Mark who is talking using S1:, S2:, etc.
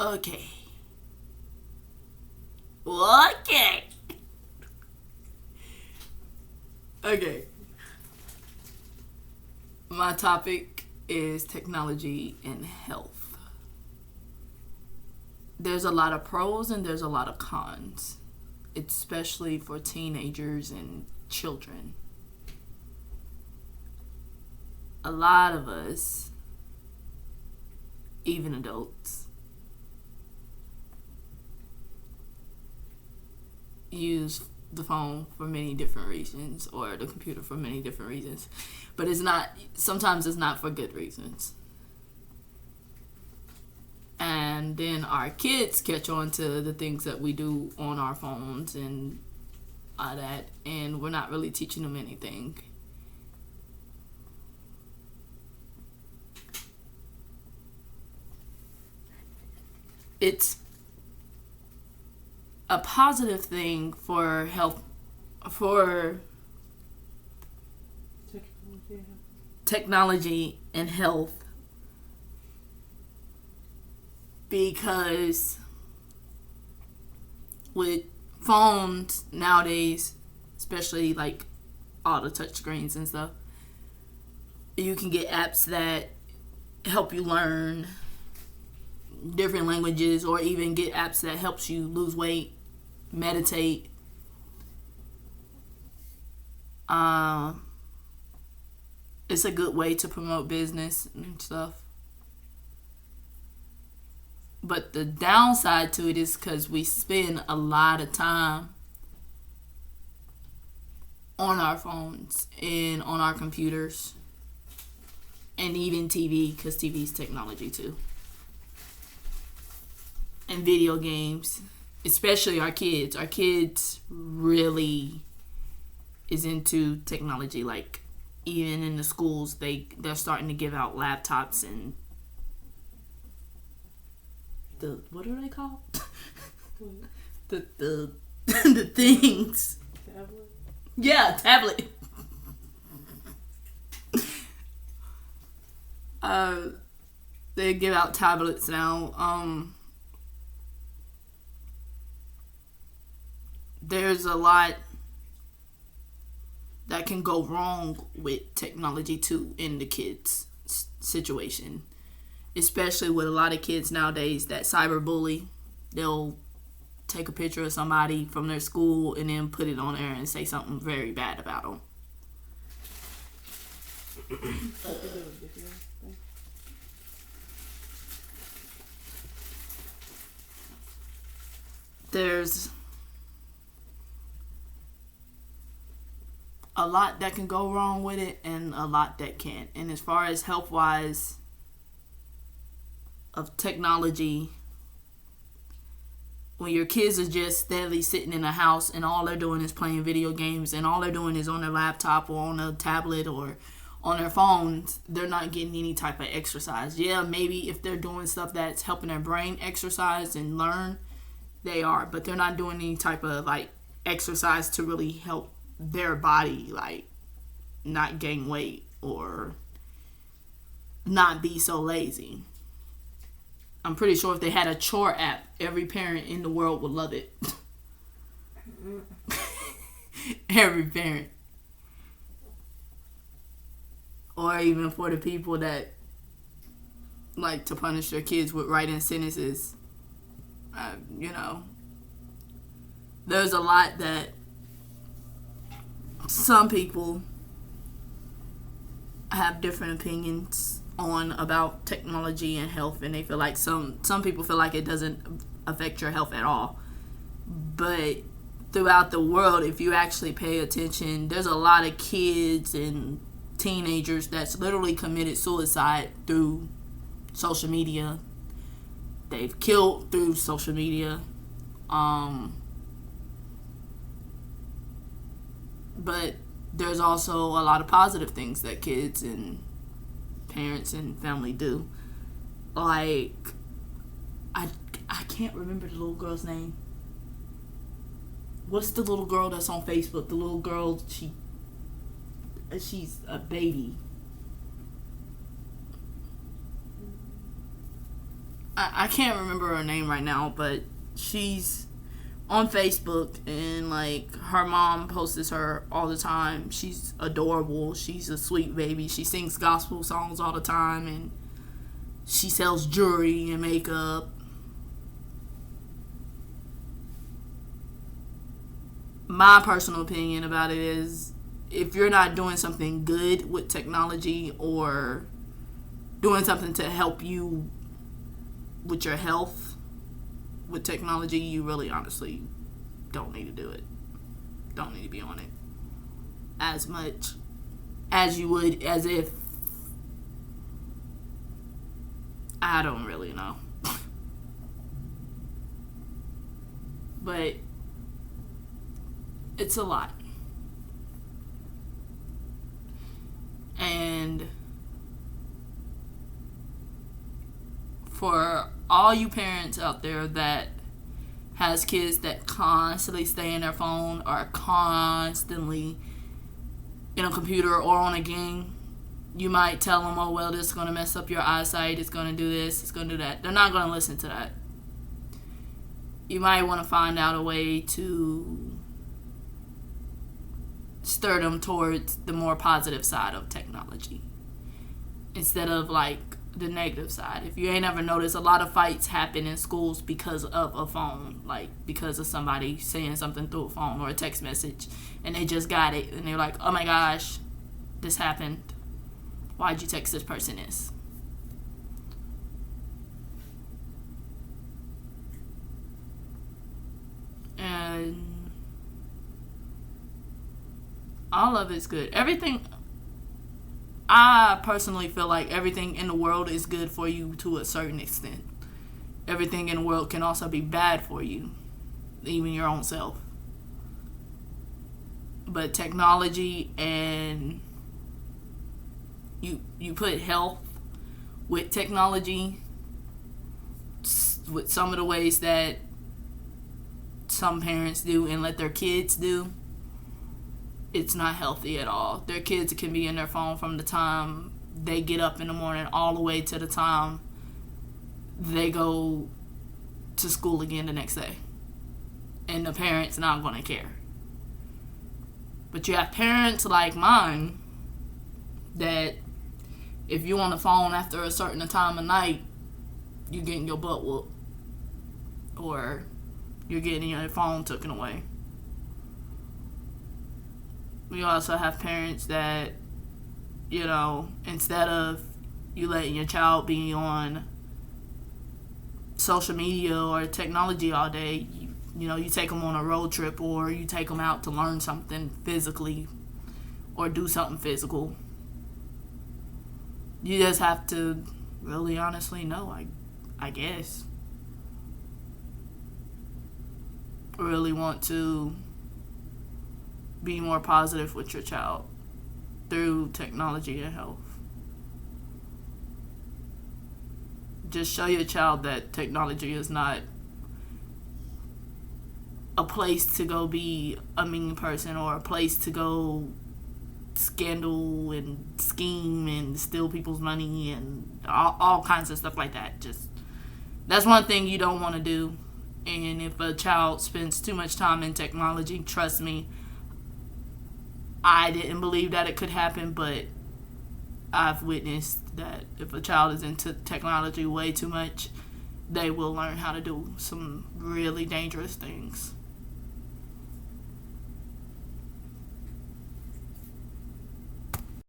S1: Okay. Okay. Okay. My topic is technology and health. There's a lot of pros and there's a lot of cons, especially for teenagers and children. A lot of us, even adults, use the phone for many different reasons or the computer for many different reasons, but sometimes it's not for good reasons. And then our kids catch on to the things that we do on our phones and all that, and we're not really teaching them anything. It's a positive thing for health, for technology and health, because with phones nowadays, especially like all the touch screens and stuff, you can get apps that help you learn different languages, or even get apps that helps you lose weight, meditate. It's a good way to promote business and stuff. But the downside to it is because we spend a lot of time on our phones and on our computers, and even TV, because TV is technology too. And video games, especially our kids. Our kids really is into technology. Like, even in the schools, they're starting to give out laptops and what are they called? the the things.
S2: Tablet?
S1: Yeah, tablet. They give out tablets now. There's a lot that can go wrong with technology too in the kids' situation, especially with a lot of kids nowadays that cyberbully. They'll take a picture of somebody from their school and then put it on there and say something very bad about them. There's a lot that can go wrong with it and a lot that can't. And as far as health wise of technology, when your kids are just steadily sitting in a house and all they're doing is playing video games and all they're doing is on their laptop or on a tablet or on their phones, they're not getting any type of exercise. Yeah, maybe if they're doing stuff that's helping their brain exercise and learn, they are, but they're not doing any type of like exercise to really help their body, like not gain weight or not be so lazy. I'm pretty sure if they had a chore app, every parent in the world would love it. Every parent. Or even for the people that like to punish their kids with writing sentences. There's a lot that some people have different opinions on about technology and health, and they feel like some people feel like it doesn't affect your health at all. But throughout the world, if you actually pay attention, there's a lot of kids and teenagers that's literally committed suicide through social media. They've killed through social media. But there's also a lot of positive things that kids and parents and family do. Like, I can't remember the little girl's name. What's the little girl that's on Facebook? The little girl, she's a baby. I can't remember her name right now, but she's on Facebook, and like her mom posts her all the time. She's adorable. She's a sweet baby. She sings gospel songs all the time, and she sells jewelry and makeup. My personal opinion about it is, if you're not doing something good with technology or doing something to help you with your health with technology, you really honestly don't need to do it. Don't need to be on it as much as you would as if, I don't really know. But it's a lot. And for all you parents out there that has kids that constantly stay in their phone or constantly in a computer or on a game, you might tell them, oh, well, this is going to mess up your eyesight, it's going to do this, it's going to do that. They're not going to listen to that. You might want to find out a way to stir them towards the more positive side of technology instead of like the negative side. If you ain't ever noticed, a lot of fights happen in schools because of a phone, like because of somebody saying something through a phone or a text message, and they just got it and they're like, oh my gosh, this happened, why'd you text this person this? And all of it's good. Everything, I personally feel like everything in the world is good for you to a certain extent. Everything in the world can also be bad for you, even your own self. But technology, and you put health with technology, with some of the ways that some parents do and let their kids do, it's not healthy at all. Their kids can be in their phone from the time they get up in the morning all the way to the time they go to school again the next day. And the parent's not going to care. But you have parents like mine that if you're on the phone after a certain time of night, you're getting your butt whooped. Or you're getting your phone taken away. We also have parents that, you know, instead of you letting your child be on social media or technology all day, you take them on a road trip, or you take them out to learn something physically or do something physical. You just have to really honestly know, I guess. Really want to be more positive with your child through technology and health. Just show your child that technology is not a place to go be a mean person, or a place to go scandal and scheme and steal people's money and all kinds of stuff like that. Just, that's one thing you don't want to do. And if a child spends too much time in technology, trust me, I didn't believe that it could happen, but I've witnessed that if a child is into technology way too much, they will learn how to do some really dangerous things.